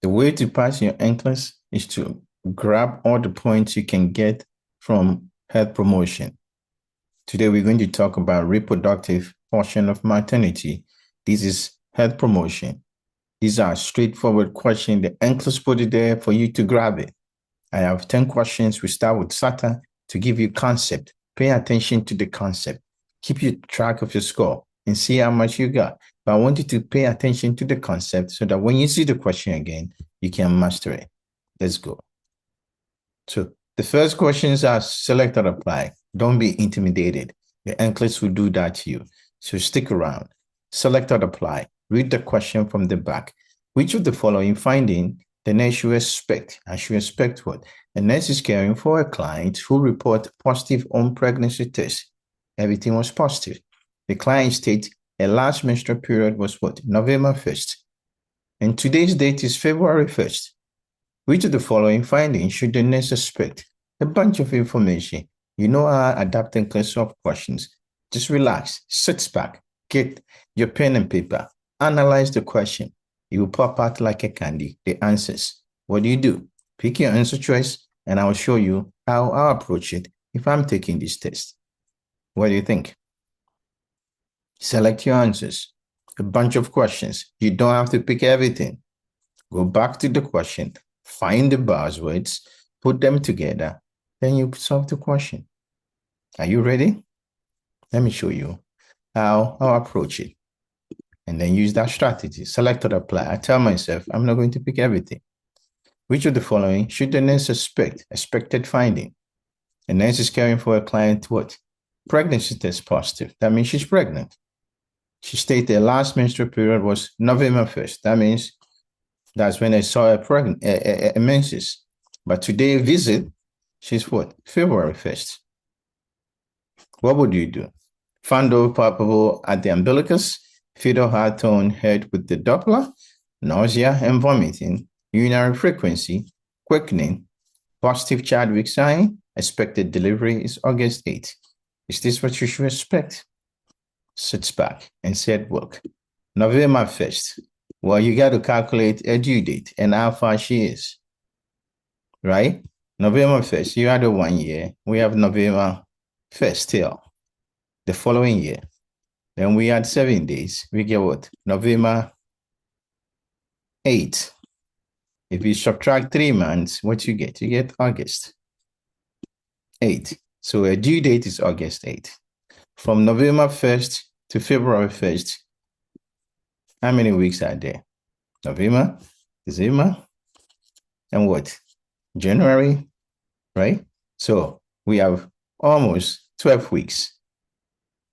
The way to pass your NCLEX is to grab all the points you can get from health promotion. Today, we're going to talk about reproductive portion of maternity. This is health promotion. These are straightforward questions. The NCLEX put it there for you to grab it. I have 10 questions. We start with SATA to give you concept. Pay attention to the concept. Keep you track of your score and see how much you got. But I want you to pay attention to the concept so that when you see the question again, you can master it. Let's go. So the first questions are select or apply. Don't be intimidated. The NCLEX will do that to you. So stick around. Select or apply. Read the question from the back. Which of the following finding the nurse should expect? I should expect what? A nurse is caring for a client who report positive on pregnancy test. Everything was positive. The client states a last menstrual period was what? November 1st. And today's date is February 1st. Which of the following findings should the nurse expect? A bunch of information. You know how adapting can solve questions. Just relax, sit back, get your pen and paper, analyze the question. You will pop out like a candy, the answers. What do? Pick your answer choice, and I will show you how I'll approach it if I'm taking this test. What do you think? Select your answers. A bunch of questions. You don't have to pick everything. Go back to the question, find the buzzwords, put them together, then you solve the question. Are you ready? Let me show you how I'll approach it. And then use that strategy. Select or apply. I tell myself, I'm not going to pick everything. Which of the following should the nurse expect? Expected finding. A nurse is caring for a client what? Pregnancy test positive. That means she's pregnant. She stated the last menstrual period was November 1st. That means that's when I saw a menses. But today visit, she's what? February 1st. What would you do? Fundal palpable at the umbilicus, fetal heart tone heard with the Doppler, nausea and vomiting, urinary frequency, quickening, positive Chadwick sign, expected delivery is August 8th. Is this what you should expect? Sits back and said, look, November 1st. Well, you got to calculate a due date and how far she is, right? November 1st, you had a 1 year. We have November 1st still, the following year. Then we had 7 days. We get what? November 8th. If you subtract 3 months, what you get? You get August 8th. So a due date is August 8th. From November 1st to February 1st, how many weeks are there? November, December, and what? January, right? So we have almost 12 weeks.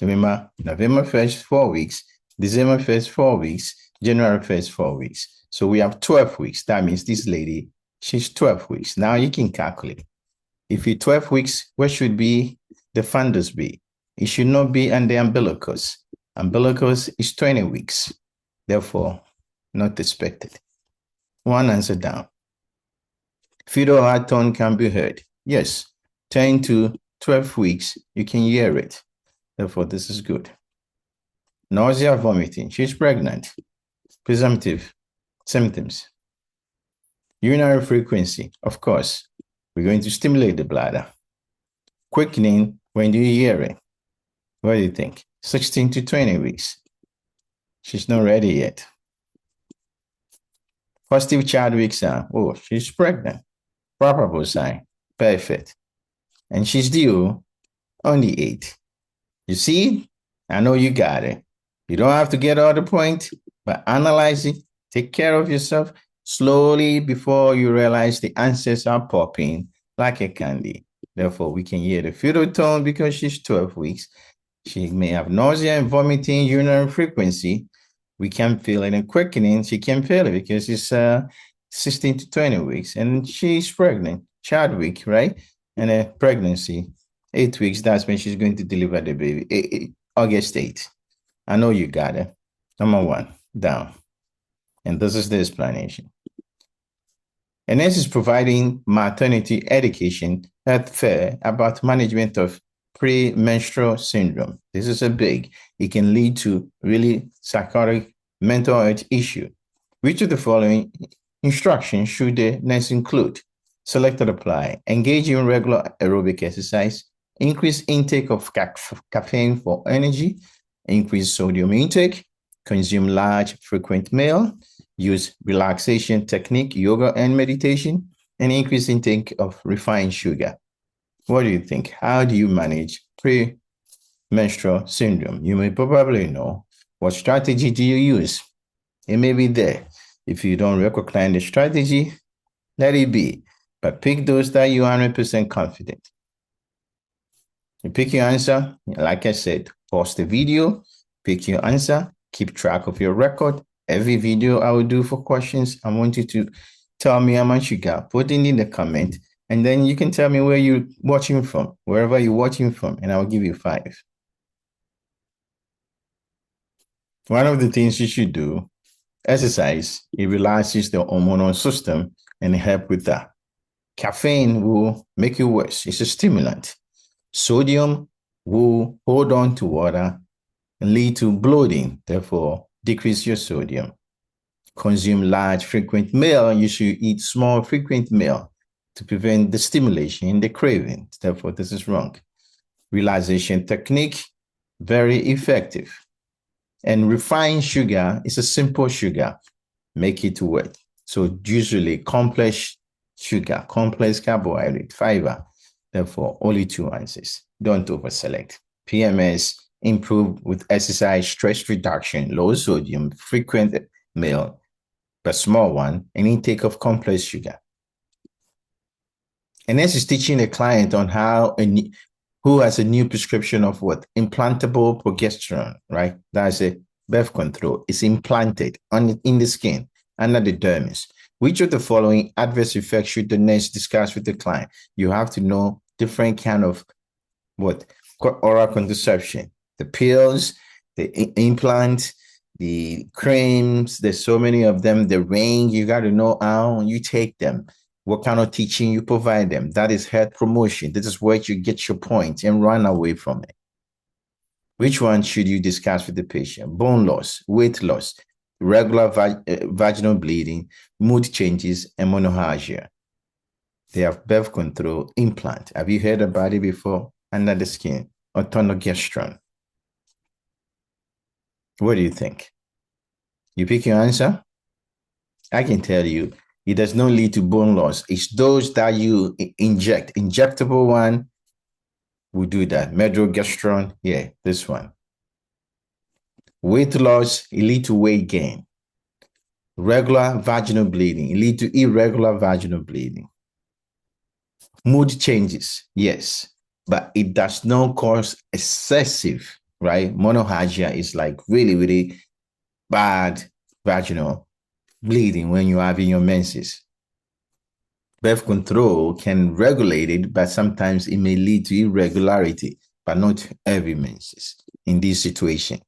Remember, November 1st, 4 weeks, December 1st, 4 weeks, January 1st, 4 weeks. So we have 12 weeks. That means this lady, she's 12 weeks. Now you can calculate. If you're 12 weeks, what should be the fundus be? It should not be on the umbilicus. Umbilicus is 20 weeks. Therefore, not expected. One answer down. Fetal heart tone can be heard. Yes, 10 to 12 weeks, you can hear it. Therefore, this is good. Nausea, vomiting. She's pregnant. Presumptive symptoms. Urinary frequency. Of course, we're going to stimulate the bladder. Quickening, when do you hear it? What do you think? 16 to 20 weeks. She's not ready yet. Positive Chadwick sign. Oh, she's pregnant. Probable sign. Perfect. And she's due on the 8th. You see? I know you got it. You don't have to get all the points, but analyze it. Take care of yourself slowly before you realize the answers are popping like a candy. Therefore, we can hear the fetal tone because she's 12 weeks. She may have nausea and vomiting, urinary frequency. We can feel it, and quickening, she can feel it because it's 16 to 20 weeks. And she's pregnant, Chadwick, right? And a pregnancy, 8 weeks, that's when she's going to deliver the baby, August 8th. I know you got it. Number 1, down. And this is the explanation. And this is providing maternity education health fair about management of premenstrual syndrome. This is a big. It can lead to really psychotic mental health issue. Which of the following Instructions should the nurse include: select and apply, engage in regular aerobic exercise, increase intake of caffeine for energy, increase sodium intake, consume large frequent meal, use relaxation technique, yoga and meditation, and increase intake of refined sugar. What do you think? How do you manage premenstrual syndrome? You may probably know. What strategy do you use? It may be there. If you don't recognize the strategy, let it be. But pick those that you are 100% confident. You pick your answer. Like I said, pause the video, pick your answer, keep track of your record. Every video I will do for questions, I want you to tell me how much you got. Put it in the comment, and then you can tell me where you're watching from, wherever you're watching from, and I'll give you 5. One of the things you should do, exercise. It relaxes the hormonal system and help with that. Caffeine will make you worse. It's a stimulant. Sodium will hold on to water and lead to bloating, therefore decrease your sodium. Consume large frequent meal. You should eat small frequent meal to prevent the stimulation and the craving. Therefore, this is wrong. Relaxation technique, very effective. And refined sugar is a simple sugar. Make it work. So usually complex sugar, complex carbohydrate, fiber. Therefore, only 2 answers. Don't overselect. PMS, improve with exercise, stress reduction, low sodium, frequent meal, but small one, and intake of complex sugar. And this is teaching a client on how who has a new prescription of what? Implantable progesterone, right? That's a birth control. It's implanted in the skin, under the dermis. Which of the following adverse effects should the nurse discuss with the client? You have to know different kind of what? Oral contraception. The pills, the implant, the creams, there's so many of them. The ring, you got to know how you take them. What kind of teaching you provide them. That is health promotion. This is where you get your point and run away from it. Which one should you discuss with the patient? Bone loss, weight loss, regular vaginal bleeding, mood changes, and monohagia. They have birth control implant. Have you heard about it before? Under the skin, Etonogestrel. What do you think? You pick your answer? I can tell you, it does not lead to bone loss. It's those that you inject. Injectable one will do that. Medrogestrone, yeah, this one. Weight loss, it leads to weight gain. Regular vaginal bleeding, it leads to irregular vaginal bleeding. Mood changes, yes, but it does not cause excessive, right? Monohagia is like really, really bad vaginal bleeding when you're having your menses. Birth control can regulate it, but sometimes it may lead to irregularity, but not every menses in this situation.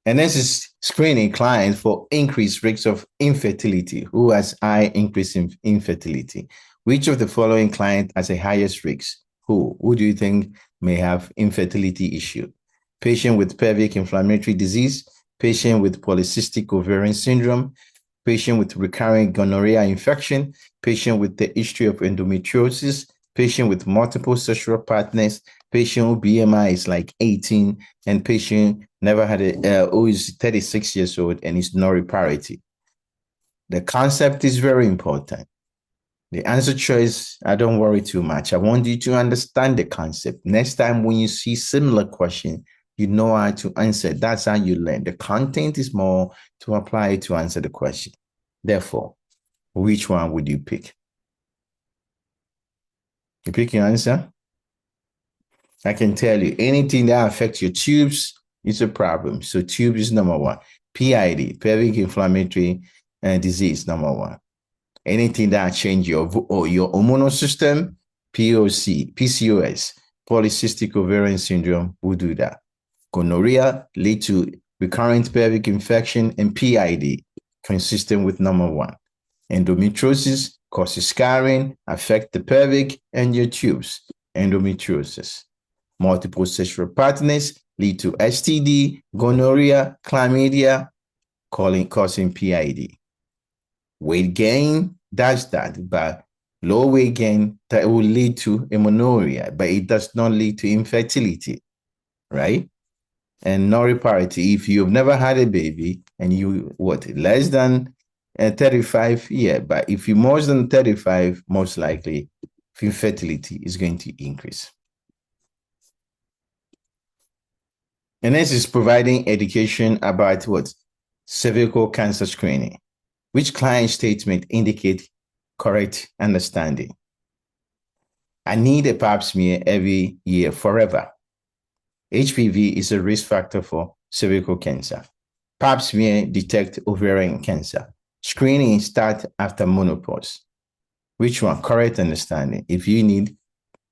And this is screening clients for increased risks of infertility. Who has high increase in infertility? Which of the following client has a highest risk? Who do you think may have infertility issue? Patient with pelvic inflammatory disease, patient with polycystic ovarian syndrome, patient with recurrent gonorrhea infection, patient with the history of endometriosis, patient with multiple sexual partners, patient who BMI is like 18, and patient never had who is 36 years old and is nulliparity. The concept is very important. The answer choice, I don't worry too much. I want you to understand the concept. Next time when you see similar question, you know how to answer. That's how you learn. The content is more to apply it to answer the question. Therefore, which one would you pick? You pick your answer? I can tell you, anything that affects your tubes is a problem. So tube is number 1. PID, pelvic inflammatory disease, number 1. Anything that change your hormonal system, PCOS, polycystic ovarian syndrome will do that. Gonorrhea lead to recurrent pelvic infection, and PID consistent with number 1. Endometriosis causes scarring, affect the pelvic and your tubes. Endometriosis. Multiple sexual partners lead to STD, gonorrhea, chlamydia, causing PID. Weight gain does that, but low weight gain that will lead to amenorrhea, but it does not lead to infertility, right? And nulliparity, if you've never had a baby and you, less than 35, yeah, but if you're more than 35, most likely infertility is going to increase. And this is providing education about cervical cancer screening, which client statement indicate correct understanding. I need a pap smear every year forever. HPV is a risk factor for cervical cancer. Pap smear detect ovarian cancer. Screening start after menopause. Which one? Correct understanding. If you need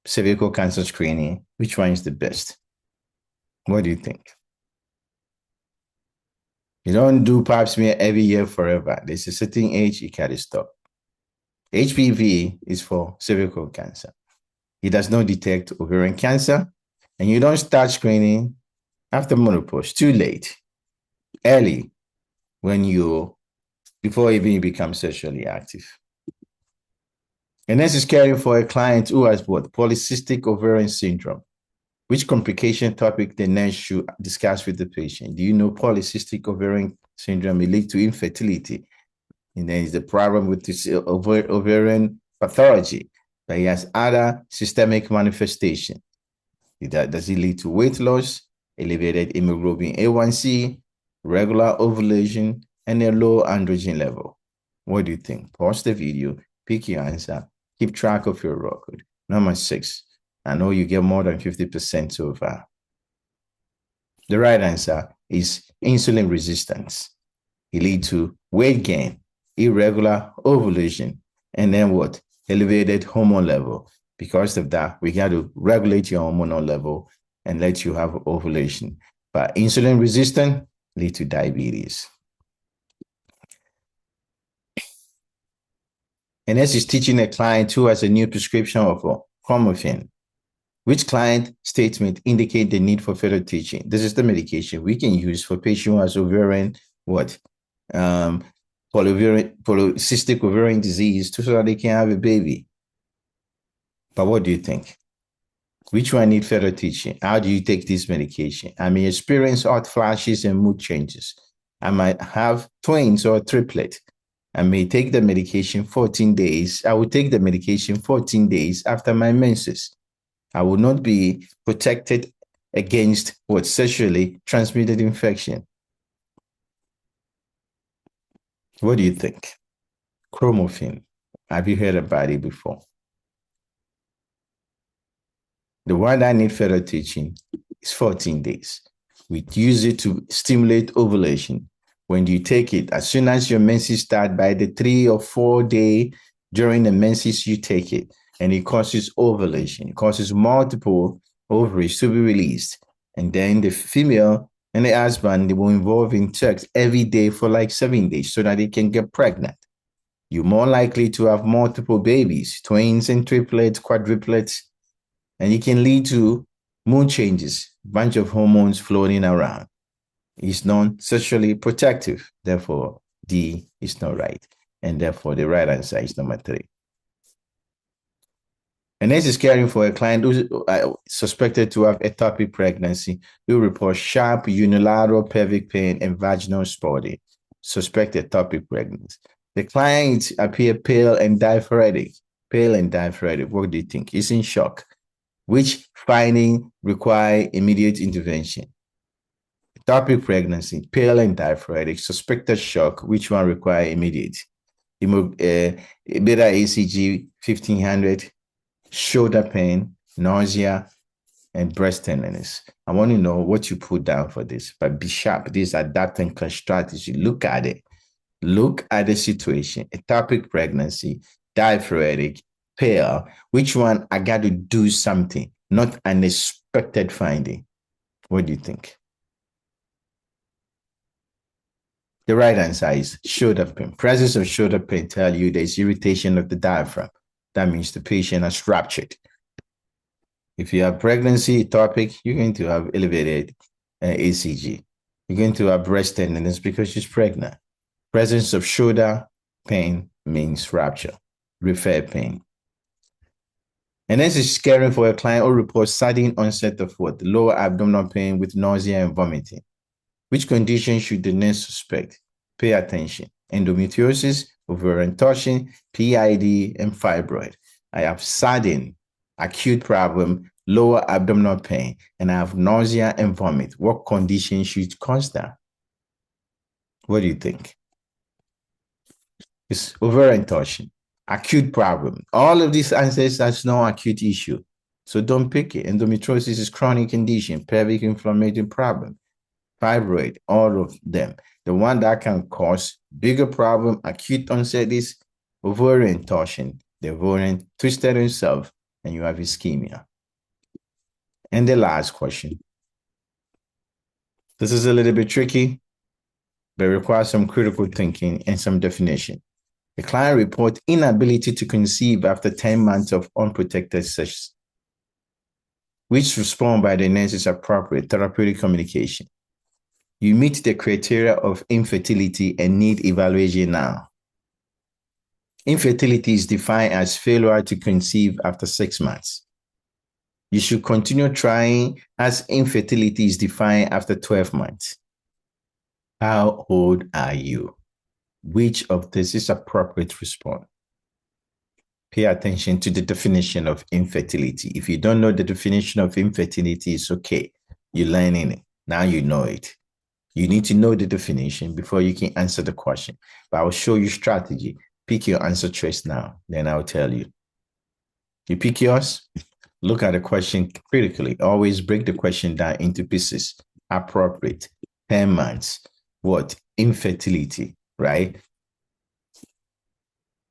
cervical cancer screening, which one is the best? What do you think? You don't do pap smear every year forever. There's a certain age you gotta stop. HPV is for cervical cancer. It does not detect ovarian cancer, and you don't start screening after menopause. Too late. Early, before even you become sexually active. And this is caring for a client who has polycystic ovarian syndrome. Which complication topic the nurse should discuss with the patient? Do you know polycystic ovarian syndrome may lead to infertility? And there is the problem with this ovarian pathology, but he has other systemic manifestation. Does it lead to weight loss, elevated hemoglobin A1C, regular ovulation, and a low androgen level? What do you think? Pause the video, pick your answer, keep track of your record. Number 6. I know you get more than 50% so far. The right answer is insulin resistance. It leads to weight gain, irregular ovulation, and then elevated hormone level. Because of that, we got to regulate your hormonal level and let you have ovulation. But insulin resistance leads to diabetes. And this is teaching a client who has a new prescription of Clomiphene. Which client statement indicate the need for further teaching? This is the medication we can use for patient who has ovarian, polycystic ovarian disease so that they can have a baby. But what do you think? Which one need further teaching? How do you take this medication? I may experience hot flashes and mood changes. I might have twins or triplet. I may take the medication 14 days. I will take the medication 14 days after my menses. I will not be protected against sexually transmitted infection. What do you think? Clomiphene. Have you heard about it before? The one that need further teaching is 14 days. We use it to stimulate ovulation. When you take it, as soon as your menses start, by the 3 or 4 day during the menses, you take it. And it causes ovulation. It causes multiple ovaries to be released. And then the female and the husband, they will involve in sex every day for like 7 days so that they can get pregnant. You're more likely to have multiple babies, twins and triplets, quadruplets, and it can lead to mood changes, bunch of hormones floating around. It's non-sexually protective. Therefore, D is not right. And therefore, the right answer is number 3. And this is caring for a client who's suspected to have ectopic pregnancy who reports sharp unilateral pelvic pain and vaginal spotting. Suspect ectopic pregnancy. The client appear pale and diaphoretic. Pale and diaphoretic. What do you think? He's in shock. Which finding require immediate intervention? Ectopic pregnancy, pale and diaphoretic, suspected shock. Which one require immediate? Beta ACG 1500. Shoulder pain, nausea, and breast tenderness. I want to know what you put down for this, but be sharp. These are adapt and strategy. Look at it. Look at the situation. Ectopic pregnancy, diaphoretic, pale. Which one I got to do something, not an unexpected finding? What do you think? The right answer is shoulder pain. Presence of shoulder pain tell you there's irritation of the diaphragm. That means the patient has ruptured. If you have pregnancy ectopic, you're going to have elevated ACG. You're going to have breast tenderness because she's pregnant. Presence of shoulder pain means rupture. Refer pain. And this is caring for a client who reports sudden onset of what? Lower abdominal pain with nausea and vomiting. Which condition should the nurse suspect? Pay attention. Endometriosis, ovarian torsion, PID, and fibroid. I have sudden acute problem, lower abdominal pain, and I have nausea and vomit. What condition should cause that? What do you think? It's ovarian torsion, acute problem. All of these answers, that's no acute issue. So don't pick it. Endometriosis is chronic condition, pelvic inflammatory problem, fibroid, all of them. The one that can cause bigger problem, acute onset, is ovarian torsion. The ovarian twisted itself and you have ischemia. And the last question. This is a little bit tricky, but requires some critical thinking and some definition. The client reports inability to conceive after 10 months of unprotected sex. Which response by the nurse is appropriate? Therapeutic communication. You meet the criteria of infertility and need evaluation now. Infertility is defined as failure to conceive after 6 months. You should continue trying, as infertility is defined after 12 months. How old are you? Which of this is appropriate response? Pay attention to the definition of infertility. If you don't know the definition of infertility, it's okay. You're learning it. Now you know it. You need to know the definition before you can answer the question. But I will show you strategy. Pick your answer choice now. Then I'll tell you. You pick yours. Look at the question critically. Always break the question down into pieces. Appropriate. 10 months. What? Infertility, right?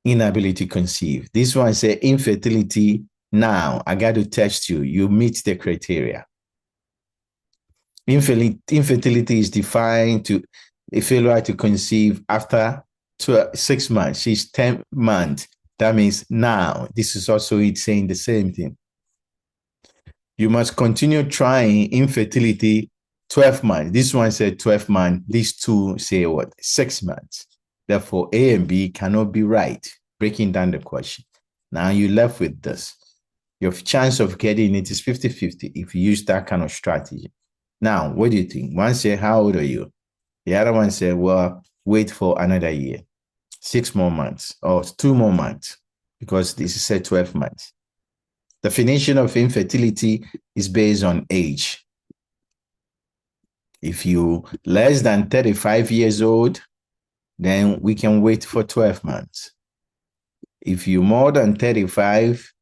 Inability to conceive. This one says infertility now. I got to test you. You meet the criteria. Infertility is defined to a failure to conceive after 6 months. She's 10 months. That means now. This is also it saying the same thing. You must continue trying infertility 12 months. This one said 12 months. These two say what? 6 months. Therefore, A and B cannot be right. Breaking down the question. Now you're left with this. Your chance of getting it is 50-50 if you use that kind of strategy. Now, what do you think? One said, how old are you? The other one said, well, wait for another year. 6 more months or 2 more months because this is said 12 months. Definition of infertility is based on age. If you less than 35 years old, then we can wait for 12 months. If you more than 35,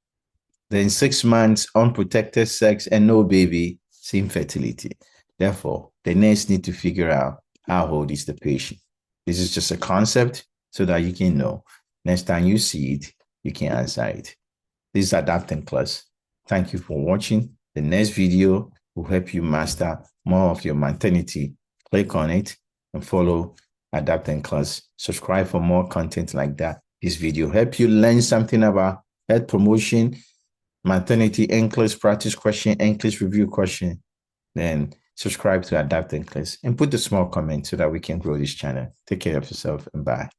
then 6 months unprotected sex and no baby is infertility. Therefore, the nurse need to figure out how old is the patient. This is just a concept so that you can know. Next time you see it, you can answer it. This is Adapting class. Thank you for watching. The next video will help you master more of your maternity. Click on it and follow Adapting class. Subscribe for more content like that. This video help you learn something about health promotion, maternity, NCLEX practice question, NCLEX review question. Then subscribe to Adapting class and put a small comment so that we can grow this channel. Take care of yourself and bye.